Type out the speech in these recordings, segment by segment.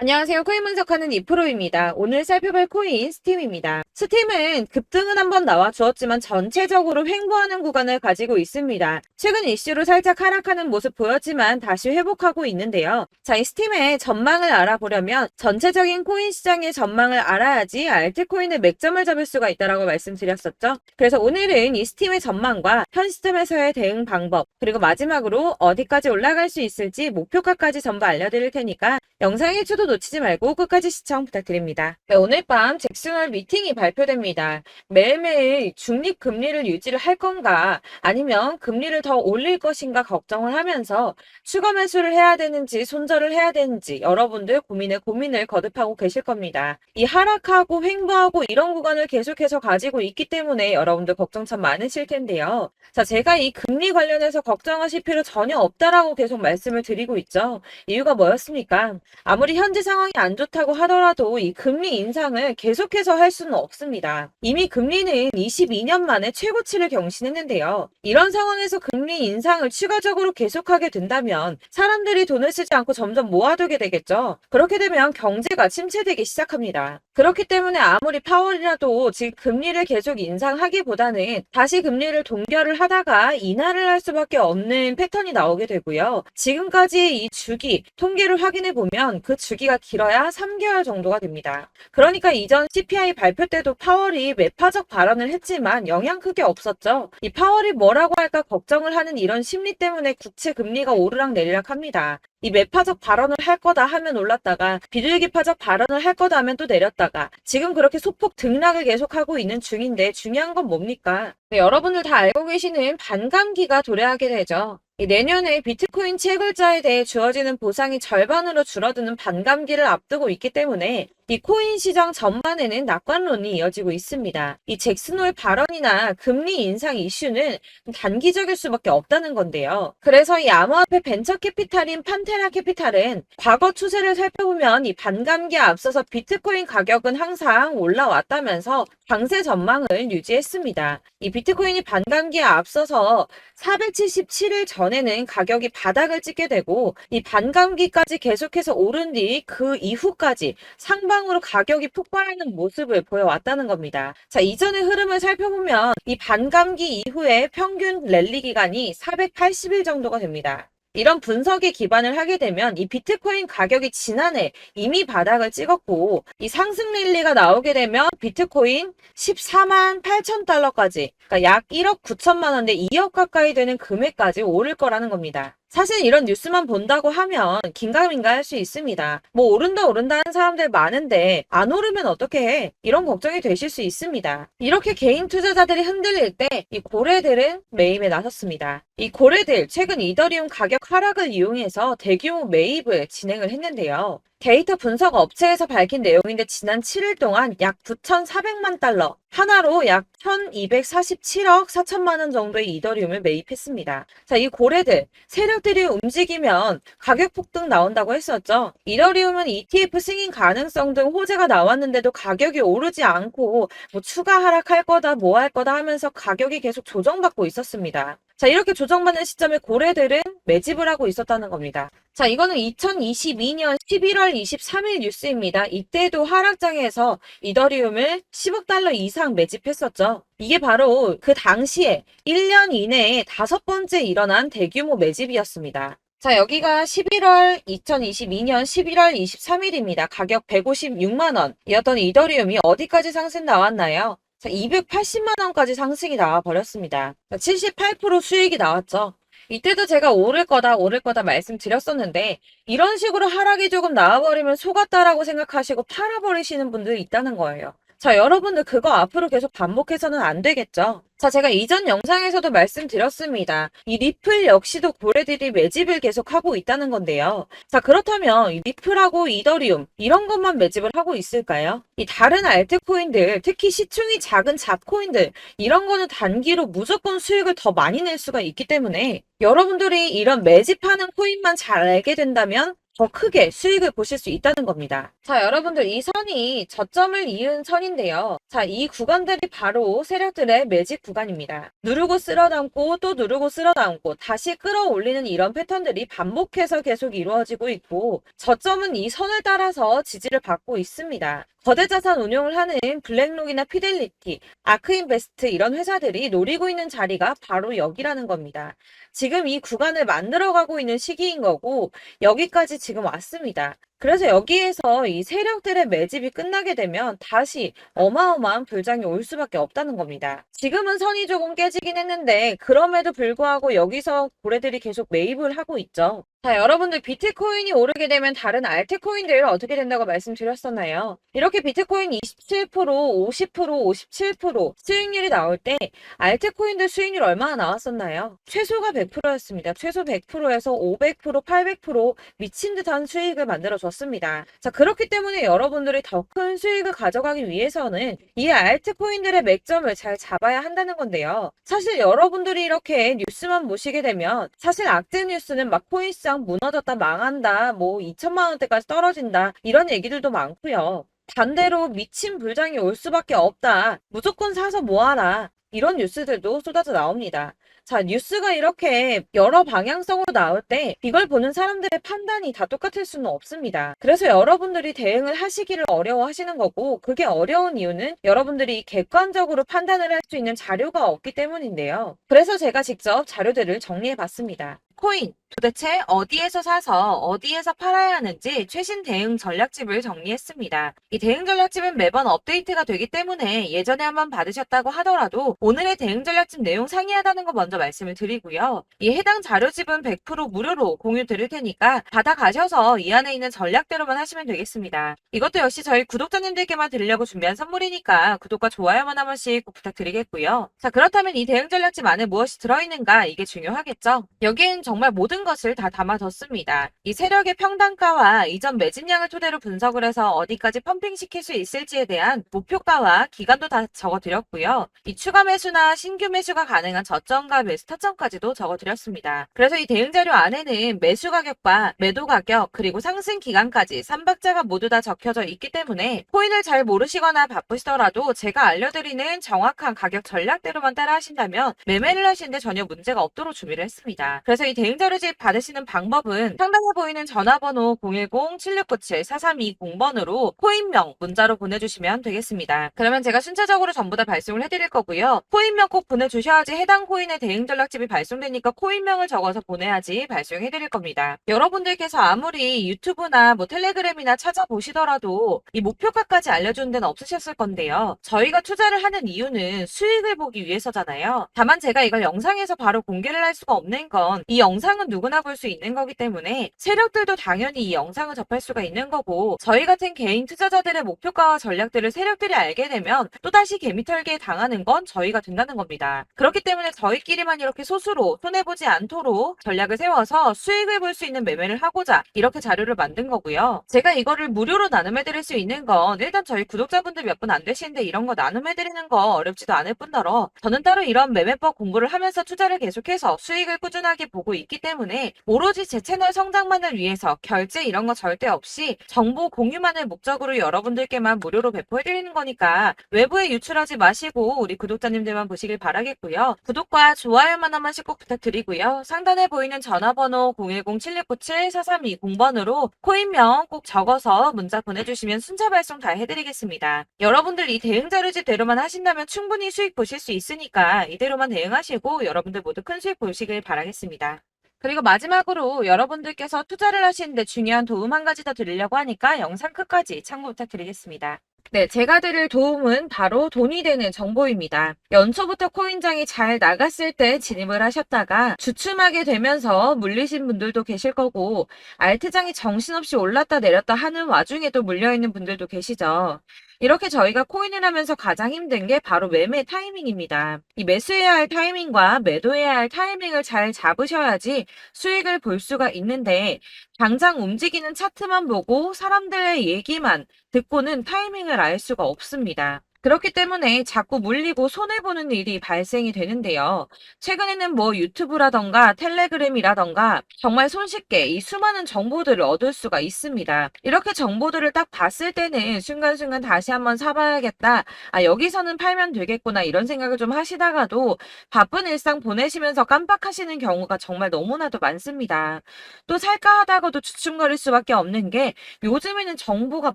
안녕하세요. 코인 분석하는 이프로입니다. 오늘 살펴볼 코인 스팀입니다. 스팀은 급등은 한번 나와 주었지만 전체적으로 횡보하는 구간을 가지고 있습니다. 최근 이슈로 살짝 하락하는 모습 보였지만 다시 회복하고 있는데요. 자, 이 스팀의 전망을 알아보려면 전체적인 코인 시장의 전망을 알아야지 알트코인의 맥점을 잡을 수가 있다고 말씀드렸었죠. 그래서 오늘은 이 스팀의 전망과 현 시점에서의 대응 방법, 그리고 마지막으로 어디까지 올라갈 수 있을지 목표가까지 전부 알려드릴 테니까 영상 1초도 놓치지 말고 끝까지 시청 부탁드립니다. 네, 오늘 밤 잭슨홀 미팅이 발표됩니다. 매일매일 중립금리를 유지를 할 건가 아니면 금리를 더 올릴 것인가 걱정을 하면서 추가 매수를 해야 되는지 손절을 해야 되는지 여러분들 고민을 거듭하고 계실 겁니다. 이 하락하고 횡보하고 이런 구간을 계속해서 가지고 있기 때문에 여러분들 걱정 참 많으실 텐데요. 자, 제가 이 금리 관련해서 걱정하실 필요 전혀 없다라고 계속 말씀을 드리고 있죠. 이유가 뭐였습니까? 아무리 현재 상황이 안 좋다고 하더라도 이 금리 인상을 계속해서 할 수는 없습니다. 이미 금리는 22년 만에 최고치를 경신했는데요. 이런 상황에서 금리 인상을 추가적으로 계속하게 된다면 사람들이 돈을 쓰지 않고 점점 모아두게 되겠죠. 그렇게 되면 경제가 침체되기 시작합니다. 그렇기 때문에 아무리 파월이라도 지금 금리를 계속 인상하기보다는 다시 금리를 동결을 하다가 인하를 할 수밖에 없는 패턴이 나오게 되고요. 지금까지의 이 주기 통계를 확인해 보면 그 주기가 길어야 3개월 정도가 됩니다. 그러니까 이전 CPI 발표 때도 파월이 매파적 발언을 했지만 영향 크게 없었죠. 이 파월이 뭐라고 할까 걱정을 하는 이런 심리 때문에 국채 금리가 오르락 내리락 합니다. 이 매파적 발언을 할 거다 하면 올랐다가 비둘기파적 발언을 할 거다 하면 또 내렸다가 지금 그렇게 소폭 등락을 계속하고 있는 중인데 중요한 건 뭡니까? 네, 여러분들 다 알고 계시는 반감기가 도래하게 되죠. 내년에 비트코인 채굴자에 대해 주어지는 보상이 절반으로 줄어드는 반감기를 앞두고 있기 때문에 이 코인 시장 전반에는 낙관론이 이어지고 있습니다. 이 잭슨홀 발언이나 금리 인상 이슈는 단기적일 수밖에 없다는 건데요. 그래서 이 암호화폐 벤처 캐피탈인 판테라 캐피탈은 과거 추세를 살펴보면 이 반감기에 앞서서 비트코인 가격은 항상 올라왔다면서 강세 전망을 유지했습니다. 이 비트코인이 반감기에 앞서서 477일 전에는 가격이 바닥을 찍게 되고 이 반감기까지 계속해서 오른 뒤 그 이후까지 상방으로 가격이 폭발하는 모습을 보여왔다는 겁니다. 자, 이전의 흐름을 살펴보면 이 반감기 이후에 평균 랠리 기간이 480일 정도가 됩니다. 이런 분석에 기반을 하게 되면 이 비트코인 가격이 지난해 이미 바닥을 찍었고 이 상승 랠리가 나오게 되면 비트코인 14만 8천 달러까지 그러니까 약 1억 9천만 원대 2억 가까이 되는 금액까지 오를 거라는 겁니다. 사실 이런 뉴스만 본다고 하면 긴가민가 할 수 있습니다. 뭐 오른다 하는 사람들 많은데 안 오르면 어떻게 해? 이런 걱정이 되실 수 있습니다. 이렇게 개인 투자자들이 흔들릴 때 이 고래들은 매입에 나섰습니다. 이 고래들 최근 이더리움 가격 하락을 이용해서 대규모 매입을 진행을 했는데요. 데이터 분석 업체에서 밝힌 내용인데 지난 7일 동안 약 9,400만 달러, 하나로 약 1,247억 4천만 원 정도의 이더리움을 매입했습니다. 자, 이 고래들, 세력들이 움직이면 가격 폭등 나온다고 했었죠. 이더리움은 ETF 승인 가능성 등 호재가 나왔는데도 가격이 오르지 않고 뭐 추가 하락할 거다, 뭐 할 거다 하면서 가격이 계속 조정받고 있었습니다. 자, 이렇게 조정받는 시점에 고래들은 매집을 하고 있었다는 겁니다. 자, 이거는 2022년 11월 23일 뉴스입니다. 이때도 하락장에서 이더리움을 10억 달러 이상 매집했었죠. 이게 바로 그 당시에 1년 이내에 5번째 일어난 대규모 매집이었습니다. 자, 여기가 2022년 11월 23일입니다. 가격 156만 원이었던 이더리움이 어디까지 상승 나왔나요? 자, 280만 원까지 상승이 나와 버렸습니다. 78% 수익이 나왔죠. 이때도 제가 오를 거다 말씀드렸었는데 이런 식으로 하락이 조금 나와버리면 속았다라고 생각하시고 팔아버리시는 분들이 있다는 거예요. 자, 여러분들 그거 앞으로 계속 반복해서는 안 되겠죠. 자, 제가 이전 영상에서도 말씀드렸습니다. 이 리플 역시도 고래들이 매집을 계속하고 있다는 건데요. 자, 그렇다면 이 리플하고 이더리움 이런 것만 매집을 하고 있을까요? 이 다른 알트코인들, 특히 시총이 작은 잡코인들 이런 거는 단기로 무조건 수익을 더 많이 낼 수가 있기 때문에 여러분들이 이런 매집하는 코인만 잘 알게 된다면 더 크게 수익을 보실 수 있다는 겁니다. 자, 여러분들 이 선이 저점을 이은 선인데요. 자, 이 구간들이 바로 세력들의 매직 구간입니다. 누르고 쓸어담고 또 누르고 쓸어담고 다시 끌어올리는 이런 패턴들이 반복해서 계속 이루어지고 있고 저점은 이 선을 따라서 지지를 받고 있습니다. 거대 자산 운용을 하는 블랙록이나 피델리티, 아크인베스트 이런 회사들이 노리고 있는 자리가 바로 여기라는 겁니다. 지금 이 구간을 만들어가고 있는 시기인 거고 여기까지 지금 왔습니다. 그래서 여기에서 이 세력들의 매집이 끝나게 되면 다시 어마어마한 불장이 올 수밖에 없다는 겁니다. 지금은 선이 조금 깨지긴 했는데 그럼에도 불구하고 여기서 고래들이 계속 매입을 하고 있죠. 자, 여러분들 비트코인이 오르게 되면 다른 알트코인들 어떻게 된다고 말씀드렸었나요? 이렇게 비트코인 27%, 50%, 57% 수익률이 나올 때 알트코인들 수익률 얼마나 나왔었나요? 최소가 100%였습니다. 최소 100%에서 500%, 800% 미친 듯한 수익을 만들어줬습니다. 자, 그렇기 때문에 여러분들이 더 큰 수익을 가져가기 위해서는 이 알트코인들의 맥점을 잘 잡아야 한다는 건데요. 사실 여러분들이 이렇게 뉴스만 보시게 되면 사실 악재 뉴스는 막 코인시장 무너졌다, 망한다, 뭐 2천만 원대까지 떨어진다 이런 얘기들도 많고요. 반대로 미친 불장이 올 수밖에 없다. 무조건 사서 모아라. 이런 뉴스들도 쏟아져 나옵니다. 자, 뉴스가 이렇게 여러 방향성으로 나올 때 이걸 보는 사람들의 판단이 다 똑같을 수는 없습니다. 그래서 여러분들이 대응을 하시기를 어려워하시는 거고 그게 어려운 이유는 여러분들이 객관적으로 판단을 할 수 있는 자료가 없기 때문인데요. 그래서 제가 직접 자료들을 정리해 봤습니다. 코인 도대체 어디에서 사서 어디에서 팔아야 하는지 최신 대응 전략집을 정리했습니다. 이 대응 전략집은 매번 업데이트가 되기 때문에 예전에 한번 받으셨다고 하더라도 오늘의 대응 전략집 내용 상이하다는 거 먼저 말씀을 드리고요. 이 해당 자료집은 100% 무료로 공유 드릴 테니까 받아가셔서 이 안에 있는 전략대로만 하시면 되겠습니다. 이것도 역시 저희 구독자님들께만 드리려고 준비한 선물이니까 구독과 좋아요만 한 번씩 꼭 부탁드리겠고요. 자, 그렇다면 이 대응 전략집 안에 무엇이 들어있는가 이게 중요하겠죠? 여기엔 정말 모든 것을 다 담아뒀습니다. 이 세력의 평단가와 이전 매집량을 토대로 분석을 해서 어디까지 펌핑시킬 수 있을지에 대한 목표가와 기간도 다 적어드렸고요. 이 추가 매수나 신규 매수가 가능한 저점과 매수 타점까지도 적어드렸습니다. 그래서 이 대응 자료 안에는 매수 가격과 매도 가격 그리고 상승 기간까지 3박자가 모두 다 적혀져 있기 때문에 코인을 잘 모르시거나 바쁘시더라도 제가 알려드리는 정확한 가격 전략대로만 따라 하신다면 매매를 하시는데 전혀 문제가 없도록 준비를 했습니다. 그래서 이 대응 자료집 받으시는 방법은 상단에 보이는 전화번호 010-7697-4320번으로 코인명 문자로 보내주시면 되겠습니다. 그러면 제가 순차적으로 전부 다 발송을 해드릴 거고요. 코인명 꼭 보내주셔야지 해당 코인의 대응 전략집이 발송되니까 코인명을 적어서 보내야지 발송해드릴 겁니다. 여러분들께서 아무리 유튜브나 뭐 텔레그램이나 찾아보시더라도 이 목표가까지 알려주는 데는 없으셨을 건데요. 저희가 투자를 하는 이유는 수익을 보기 위해서잖아요. 다만 제가 이걸 영상에서 바로 공개를 할 수가 없는 건 이 영상은 누구나 볼 수 있는 거기 때문에 세력들도 당연히 이 영상을 접할 수가 있는 거고 저희 같은 개인 투자자들의 목표가와 전략들을 세력들이 알게 되면 또다시 개미털기에 당하는 건 저희가 된다는 겁니다. 그렇기 때문에 저희끼리만 이렇게 소수로 손해보지 않도록 전략을 세워서 수익을 볼 수 있는 매매를 하고자 이렇게 자료를 만든 거고요. 제가 이거를 무료로 나눔해드릴 수 있는 건 일단 저희 구독자분들 몇 분 안 되시는데 이런 거 나눔해드리는 거 어렵지도 않을 뿐더러 저는 따로 이런 매매법 공부를 하면서 투자를 계속해서 수익을 꾸준하게 보고 있기 때문에 오로지 제 채널 성장만을 위해서 결제 이런 거 절대 없이 정보 공유만을 목적으로 여러분들께만 무료로 배포해드리는 거니까 외부에 유출하지 마시고 우리 구독자님들만 보시길 바라겠고요. 구독과 좋아요만 한 번씩 꼭 부탁드리고요. 상단에 보이는 전화번호 010-7697-4320번으로 코인명 꼭 적어서 문자 보내주시면 순차 발송 다 해드리겠습니다. 여러분들 이 대응 자료집 대로만 하신다면 충분히 수익 보실 수 있으니까 이대로만 대응하시고 여러분들 모두 큰 수익 보시길 바라겠습니다. 그리고 마지막으로 여러분들께서 투자를 하시는데 중요한 도움 한 가지 더 드리려고 하니까 영상 끝까지 참고 부탁드리겠습니다. 네, 제가 드릴 도움은 바로 돈이 되는 정보입니다. 연초부터 코인장이 잘 나갔을 때 진입을 하셨다가 주춤하게 되면서 물리신 분들도 계실 거고 알트장이 정신없이 올랐다 내렸다 하는 와중에도 물려있는 분들도 계시죠. 이렇게 저희가 코인을 하면서 가장 힘든 게 바로 매매 타이밍입니다. 이 매수해야 할 타이밍과 매도해야 할 타이밍을 잘 잡으셔야지 수익을 볼 수가 있는데 당장 움직이는 차트만 보고 사람들의 얘기만 듣고는 타이밍을 알 수가 없습니다. 그렇기 때문에 자꾸 물리고 손해보는 일이 발생이 되는데요. 최근에는 뭐 유튜브라던가 텔레그램이라던가 정말 손쉽게 이 수많은 정보들을 얻을 수가 있습니다. 이렇게 정보들을 딱 봤을 때는 순간순간 다시 한번 사봐야겠다. 아, 여기서는 팔면 되겠구나. 이런 생각을 좀 하시다가도 바쁜 일상 보내시면서 깜빡하시는 경우가 정말 너무나도 많습니다. 또 살까 하다가도 주춤거릴 수밖에 없는 게 요즘에는 정보가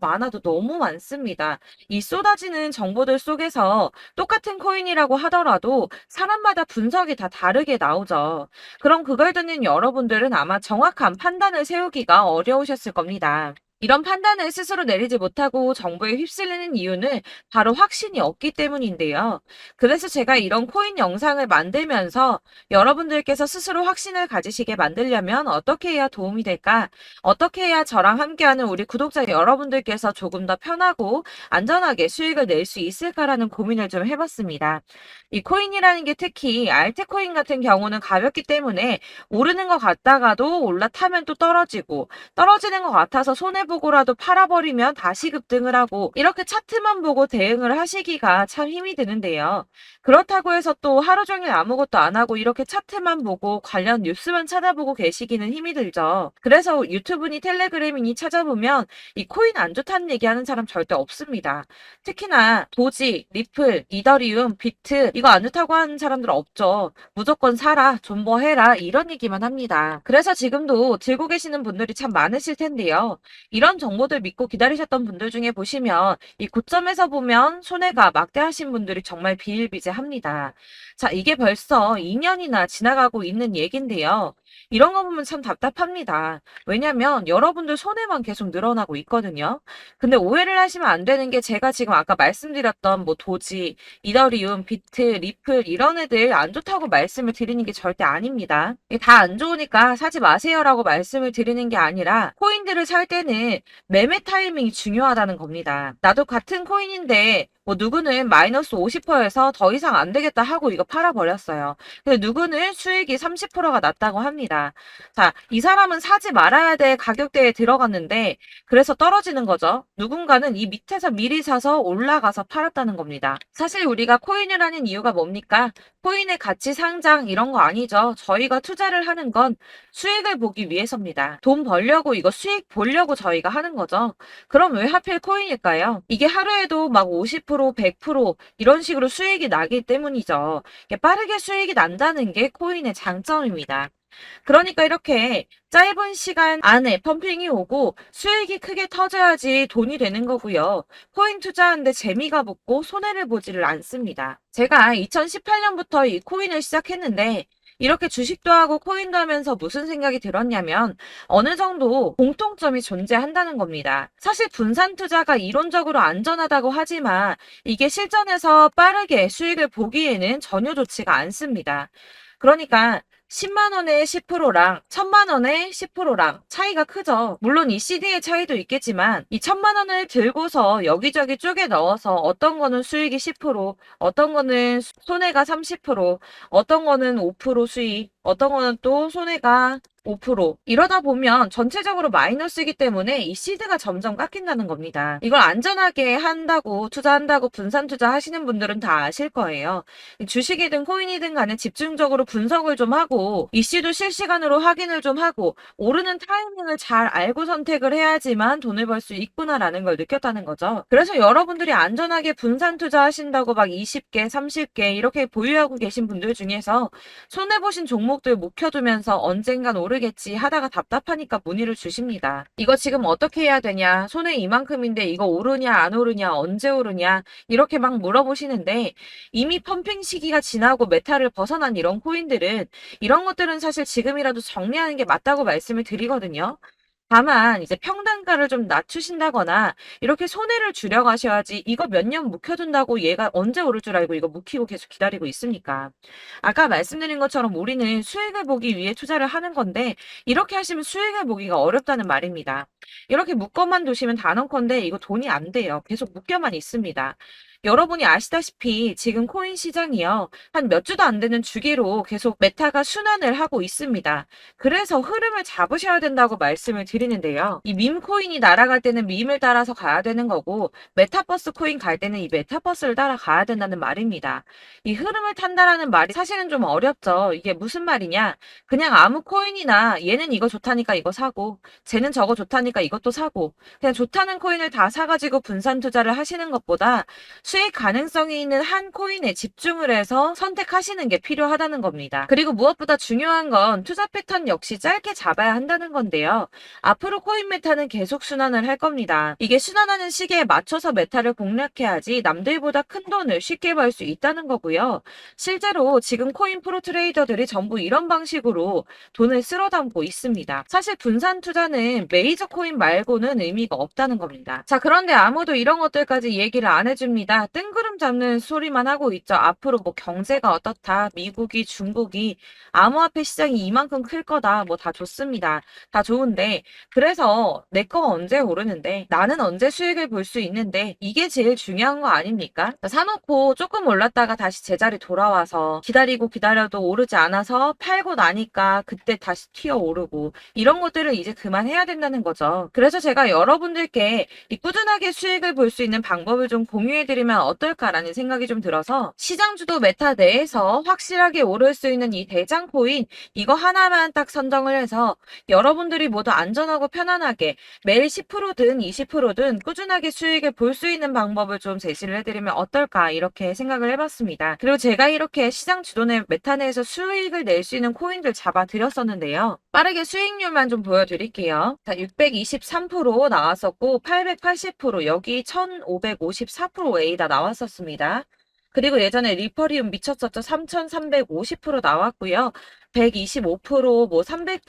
많아도 너무 많습니다. 이 쏟아지는 정보들 속에서 똑같은 코인이라고 하더라도 사람마다 분석이 다 다르게 나오죠. 그럼 그걸 듣는 여러분들은 아마 정확한 판단을 세우기가 어려우셨을 겁니다. 이런 판단을 스스로 내리지 못하고 정보에 휩쓸리는 이유는 바로 확신이 없기 때문인데요. 그래서 제가 이런 코인 영상을 만들면서 여러분들께서 스스로 확신을 가지시게 만들려면 어떻게 해야 도움이 될까? 어떻게 해야 저랑 함께하는 우리 구독자 여러분들께서 조금 더 편하고 안전하게 수익을 낼 수 있을까라는 고민을 좀 해봤습니다. 이 코인이라는 게 특히 알트코인 같은 경우는 가볍기 때문에 오르는 것 같다가도 올라타면 또 떨어지고 떨어지는 것 같아서 손해보고라도 팔아버리면 다시 급등을 하고 이렇게 차트만 보고 대응을 하시기가 참 힘이 드는데요. 그렇다고 해서 또 하루 종일 아무것도 안 하고 이렇게 차트만 보고 관련 뉴스만 찾아보고 계시기는 힘이 들죠. 그래서 유튜브니 텔레그램이니 찾아보면 이 코인 안 좋다는 얘기하는 사람 절대 없습니다. 특히나 도지, 리플, 이더리움, 비트 이거 안 좋다고 하는 사람들 없죠. 무조건 사라, 존버해라 이런 얘기만 합니다. 그래서 지금도 들고 계시는 분들이 참 많으실 텐데요. 이런 정보들 믿고 기다리셨던 분들 중에 보시면 이 고점에서 보면 손해가 막대하신 분들이 정말 비일비재합니다. 자, 이게 벌써 2년이나 지나가고 있는 얘긴데요. 이런 거 보면 참 답답합니다. 왜냐면 여러분들 손해만 계속 늘어나고 있거든요. 근데 오해를 하시면 안 되는 게 제가 지금 아까 말씀드렸던 뭐 도지, 이더리움, 비트, 리플 이런 애들 안 좋다고 말씀을 드리는 게 절대 아닙니다. 다 안 좋으니까 사지 마세요라고 말씀을 드리는 게 아니라 코인들을 살 때는 매매 타이밍이 중요하다는 겁니다. 나도 같은 코인인데 뭐 누구는 마이너스 50%에서 더 이상 안 되겠다 하고 이거 팔아버렸어요. 근데 누구는 수익이 30%가 났다고 합니다. 자, 이 사람은 사지 말아야 될 가격대에 들어갔는데 그래서 떨어지는 거죠. 누군가는 이 밑에서 미리 사서 올라가서 팔았다는 겁니다. 사실 우리가 코인을 하는 이유가 뭡니까? 코인의 가치 상장 이런 거 아니죠. 저희가 투자를 하는 건 수익을 보기 위해서입니다. 돈 벌려고 이거 수익 보려고 저희가 하는 거죠. 그럼 왜 하필 코인일까요? 이게 하루에도 막 50%, 100% 이런 식으로 수익이 나기 때문이죠. 빠르게 수익이 난다는 게 코인의 장점입니다. 그러니까 이렇게 짧은 시간 안에 펌핑이 오고 수익이 크게 터져야지 돈이 되는 거고요. 코인 투자하는데 재미가 붙고 손해를 보지를 않습니다. 제가 2018년부터 이 코인을 시작했는데 이렇게 주식도 하고 코인도 하면서 무슨 생각이 들었냐면 어느 정도 공통점이 존재한다는 겁니다. 사실 분산 투자가 이론적으로 안전하다고 하지만 이게 실전에서 빠르게 수익을 보기에는 전혀 좋지가 않습니다. 그러니까 10만 원에 10%랑 1000만 원에 10%랑 차이가 크죠. 물론 이 CD의 차이도 있겠지만 이 1000만 원을 들고서 여기저기 쪼개 넣어서 어떤 거는 수익이 10%, 어떤 거는 손해가 30%, 어떤 거는 5% 수익, 어떤 거는 또 손해가 5% 이러다 보면 전체적으로 마이너스이기 때문에 이 시드가 점점 깎인다는 겁니다. 이걸 안전하게 한다고 투자한다고 분산 투자하시는 분들은 다 아실 거예요. 주식이든 코인이든 간에 집중적으로 분석을 좀 하고 이슈도 실시간으로 확인을 좀 하고 오르는 타이밍을 잘 알고 선택을 해야지만 돈을 벌 수 있구나라는 걸 느꼈다는 거죠. 그래서 여러분들이 안전하게 분산 투자하신다고 막 20개, 30개 이렇게 보유하고 계신 분들 중에서 손해보신 종목들 묵혀두면서 언젠간 오르겠지 하다가 답답하니까 문의를 주십니다. 이거 지금 어떻게 해야 되냐? 손해 이만큼인데 이거 오르냐 안 오르냐 언제 오르냐 이렇게 막 물어보시는데 이미 펌핑 시기가 지나고 메타를 벗어난 이런 코인들은 이런 것들은 사실 지금이라도 정리하는 게 맞다고 말씀을 드리거든요. 다만 이제 평단가를 좀 낮추신다거나 이렇게 손해를 줄여가셔야지 이거 몇 년 묵혀둔다고 얘가 언제 오를 줄 알고 이거 묵히고 계속 기다리고 있습니까? 아까 말씀드린 것처럼 우리는 수익을 보기 위해 투자를 하는 건데 이렇게 하시면 수익을 보기가 어렵다는 말입니다. 이렇게 묶어만 두시면 단언컨대 이거 돈이 안 돼요. 계속 묶여만 있습니다. 여러분이 아시다시피 지금 코인 시장이요. 한 몇 주도 안 되는 주기로 계속 메타가 순환을 하고 있습니다. 그래서 흐름을 잡으셔야 된다고 말씀을 드리는데요. 이 밈 코인이 날아갈 때는 밈을 따라서 가야 되는 거고 메타버스 코인 갈 때는 이 메타버스를 따라가야 된다는 말입니다. 이 흐름을 탄다라는 말이 사실은 좀 어렵죠. 이게 무슨 말이냐? 그냥 아무 코인이나 얘는 이거 좋다니까 이거 사고 쟤는 저거 좋다니까 이것도 사고 그냥 좋다는 코인을 다 사가지고 분산 투자를 하시는 것보다 수익 가능성이 있는 한 코인에 집중을 해서 선택하시는 게 필요하다는 겁니다. 그리고 무엇보다 중요한 건 투자 패턴 역시 짧게 잡아야 한다는 건데요. 앞으로 코인 메타는 계속 순환을 할 겁니다. 이게 순환하는 시기에 맞춰서 메타를 공략해야지 남들보다 큰 돈을 쉽게 벌 수 있다는 거고요. 실제로 지금 코인 프로 트레이더들이 전부 이런 방식으로 돈을 쓸어 담고 있습니다. 사실 분산 투자는 메이저 코인 말고는 의미가 없다는 겁니다. 자, 그런데 아무도 이런 것들까지 얘기를 안 해줍니다. 뜬구름 잡는 소리만 하고 있죠. 앞으로 뭐 경제가 어떻다, 미국이, 중국이, 암호화폐 시장이 이만큼 클 거다, 뭐 다 좋습니다. 다 좋은데, 그래서 내 거 언제 오르는데, 나는 언제 수익을 볼 수 있는데, 이게 제일 중요한 거 아닙니까? 사놓고 조금 올랐다가 다시 제자리 돌아와서 기다리고 기다려도 오르지 않아서 팔고 나니까 그때 다시 튀어 오르고, 이런 것들을 이제 그만해야 된다는 거죠. 그래서 제가 여러분들께 이 꾸준하게 수익을 볼 수 있는 방법을 좀 공유해드리면 어떨까라는 생각이 좀 들어서 시장주도 메타 내에서 확실하게 오를 수 있는 이 대장 코인 이거 하나만 딱 선정을 해서 여러분들이 모두 안전하고 편안하게 매일 10%든 20%든 꾸준하게 수익을 볼 수 있는 방법을 좀 제시를 해드리면 어떨까 이렇게 생각을 해봤습니다. 그리고 제가 이렇게 시장 주도내 메타 내에서 수익을 낼 수 있는 코인들 잡아드렸었는데요. 빠르게 수익률만 좀 보여드릴게요. 자, 623% 나왔었고 880% 여기 1554% A다 나왔었습니다. 그리고 예전에 리퍼리움 미쳤었죠. 3350% 나왔고요. 125%, 뭐 300%,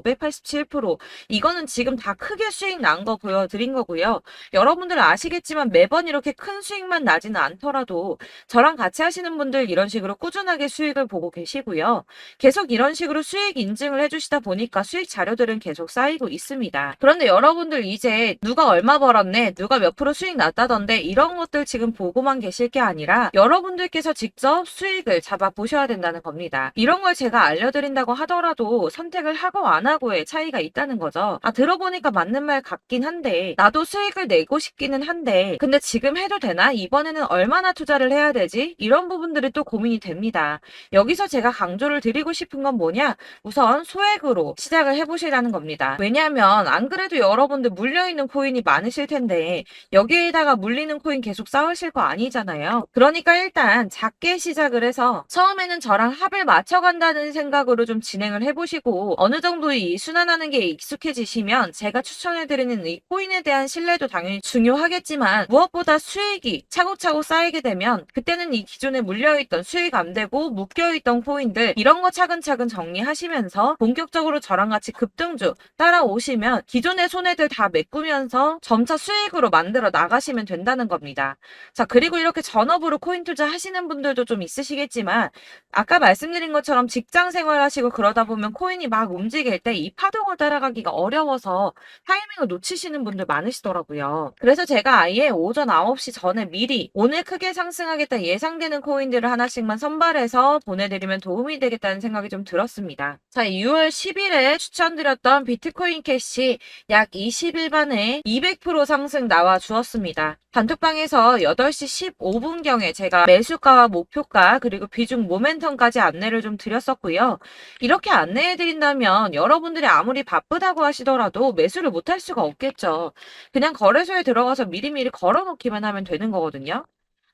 587% 이거는 지금 다 크게 수익 난 거 보여드린 거고요. 여러분들 아시겠지만 매번 이렇게 큰 수익만 나지는 않더라도 저랑 같이 하시는 분들 이런 식으로 꾸준하게 수익을 보고 계시고요. 계속 이런 식으로 수익 인증을 해주시다 보니까 수익 자료들은 계속 쌓이고 있습니다. 그런데 여러분들 이제 누가 얼마 벌었네, 누가 몇 프로 수익 났다던데 이런 것들 지금 보고만 계실 게 아니라 여러분들께서 직접 수익을 잡아 보셔야 된다는 겁니다. 이런 걸 제가 알려드린다고 하더라도 선택을 하고 안 하고의 차이가 있다는 거죠. 아, 들어보니까 맞는 말 같긴 한데 나도 수익을 내고 싶기는 한데 근데 지금 해도 되나? 이번에는 얼마나 투자를 해야 되지? 이런 부분들이 또 고민이 됩니다. 여기서 제가 강조를 드리고 싶은 건 뭐냐? 우선 소액으로 시작을 해보시라는 겁니다. 왜냐하면 안 그래도 여러분들 물려있는 코인이 많으실 텐데 여기에다가 물리는 코인 계속 쌓으실 거 아니잖아요. 그러니까 일단 작게 시작을 해서 처음에는 저랑 합을 맞춰간다는 생각으로 좀 진행을 해보시고 어느 정도 이 순환하는 게 익숙해지시면 제가 추천해드리는 이 코인에 대한 신뢰도 당연히 중요하겠지만 무엇보다 수익이 차곡차곡 쌓이게 되면 그때는 이 기존에 물려있던 수익 안 되고 묶여있던 코인들 이런 거 차근차근 정리하시면서 본격적으로 저랑 같이 급등주 따라오시면 기존의 손해들 다 메꾸면서 점차 수익으로 만들어 나가시면 된다는 겁니다. 자, 그리고 이렇게 전업으로 코인 투자 하시는 분들도 좀 있으시겠지만 아까 말씀드린 것처럼 직장 생활하시고 그러다 보면 코인이 막 움직일 때 이 파동을 따라가기가 어려워서 타이밍을 놓치시는 분들 많으시더라고요. 그래서 제가 아예 오전 9시 전에 미리 오늘 크게 상승하겠다 예상되는 코인들을 하나씩만 선발해서 보내드리면 도움이 되겠다는 생각이 좀 들었습니다. 자, 6월 10일에 추천드렸던 비트코인 캐시 약 20일 만에 200% 상승 나와 주었습니다. 단톡방에서 8시 15분경에 제가 매수가와 목표가 그리고 비중 모멘텀까지 안내를 좀 드렸었고요. 이렇게 안내해드린다면 여러분들이 아무리 바쁘다고 하시더라도 매수를 못할 수가 없겠죠. 그냥 거래소에 들어가서 미리미리 걸어놓기만 하면 되는 거거든요.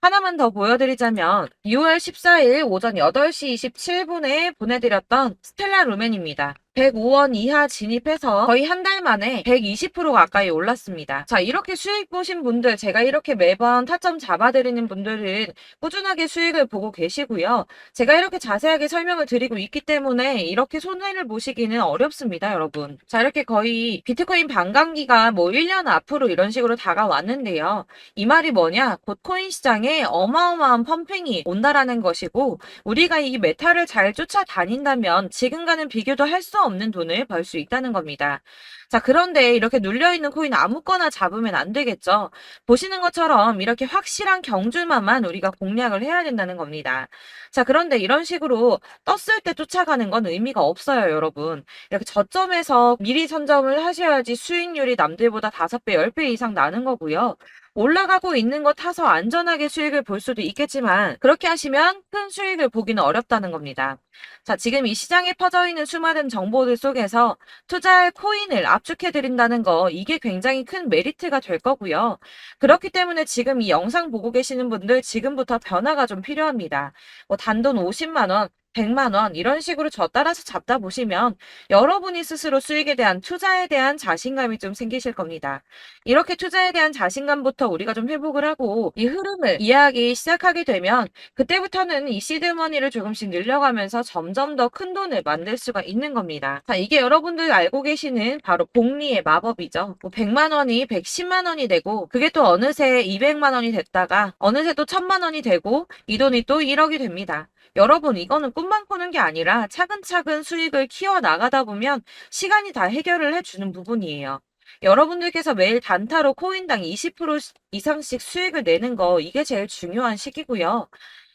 하나만 더 보여드리자면 6월 14일 오전 8시 27분에 보내드렸던 스텔라 루멘입니다. 105원 이하 진입해서 거의 한 달 만에 120% 가까이 올랐습니다. 자, 이렇게 수익 보신 분들, 제가 이렇게 매번 타점 잡아드리는 분들은 꾸준하게 수익을 보고 계시고요. 제가 이렇게 자세하게 설명을 드리고 있기 때문에 이렇게 손해를 보시기는 어렵습니다, 여러분. 자, 이렇게 거의 비트코인 반감기가 뭐 1년 앞으로 이런 식으로 다가왔는데요. 이 말이 뭐냐? 곧 코인 시장에 어마어마한 펌핑이 온다라는 것이고 우리가 이 메타를 잘 쫓아다닌다면 지금과는 비교도 할 수 없는 돈을 벌 수 있다는 겁니다. 자, 그런데 이렇게 눌려있는 코인 아무거나 잡으면 안 되겠죠. 보시는 것처럼 이렇게 확실한 경주만만 우리가 공략을 해야 된다는 겁니다. 자, 그런데 이런 식으로 떴을 때 쫓아가는 건 의미가 없어요, 여러분. 이렇게 저점에서 미리 선점을 하셔야지 수익률이 남들보다 5배, 10배 이상 나는 거고요. 올라가고 있는 거 타서 안전하게 수익을 볼 수도 있겠지만 그렇게 하시면 큰 수익을 보기는 어렵다는 겁니다. 자, 지금 이 시장에 퍼져 있는 수많은 정보들 속에서 투자할 코인을 압축해 드린다는 거 이게 굉장히 큰 메리트가 될 거고요. 그렇기 때문에 지금 이 영상 보고 계시는 분들 지금부터 변화가 좀 필요합니다. 뭐 단돈 50만 원, 100만 원 이런 식으로 저 따라서 잡다 보시면 여러분이 스스로 수익에 대한 투자에 대한 자신감이 좀 생기실 겁니다. 이렇게 투자에 대한 자신감부터 우리가 좀 회복을 하고 이 흐름을 이해하기 시작하게 되면 그때부터는 이 시드머니를 조금씩 늘려가면서 점점 더 큰 돈을 만들 수가 있는 겁니다. 자, 이게 여러분들 알고 계시는 바로 복리의 마법이죠. 뭐 100만 원이 110만 원이 되고 그게 또 어느새 200만 원이 됐다가 어느새 또 1000만 원이 되고 이 돈이 또 1억이 됩니다. 여러분, 이거는 꿈만 꾸는 게 아니라 차근차근 수익을 키워 나가다 보면 시간이 다 해결을 해주는 부분이에요. 여러분들께서 매일 단타로 코인당 20% 이상씩 수익을 내는 거 이게 제일 중요한 시기고요.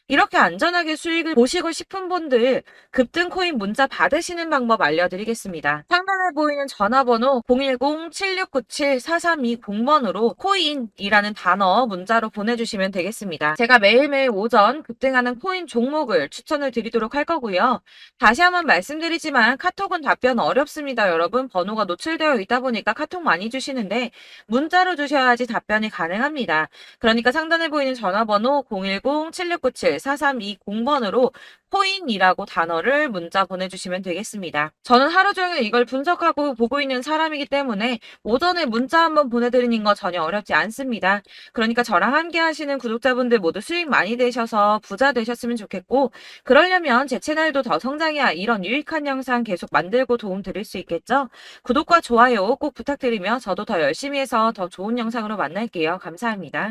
이렇게 안전하게 수익을 보시고 싶은 분들 급등 코인 문자 받으시는 방법 알려드리겠습니다. 상단에 보이는 전화번호 010-7697-4320번으로 코인이라는 단어 문자로 보내주시면 되겠습니다. 제가 매일매일 오전 급등하는 코인 종목을 추천을 드리도록 할 거고요. 다시 한번 말씀드리지만 카톡은 답변 어렵습니다. 여러분, 번호가 노출되어 있다 보니까 카톡 많이 주시는데 문자로 주셔야지 답변이 가능합니다. 그러니까 상단에 보이는 전화번호 010-7697-4320번으로 코인이라고 단어를 문자 보내주시면 되겠습니다. 저는 하루 종일 이걸 분석하고 보고 있는 사람이기 때문에 오전에 문자 한번 보내드리는 거 전혀 어렵지 않습니다. 그러니까 저랑 함께 하시는 구독자분들 모두 수익 많이 되셔서 부자 되셨으면 좋겠고 그러려면 제 채널도 더 성장해야 이런 유익한 영상 계속 만들고 도움 드릴 수 있겠죠? 구독과 좋아요 꼭 부탁드리며 저도 더 열심히 해서 더 좋은 영상으로 만날게요. 감사합니다.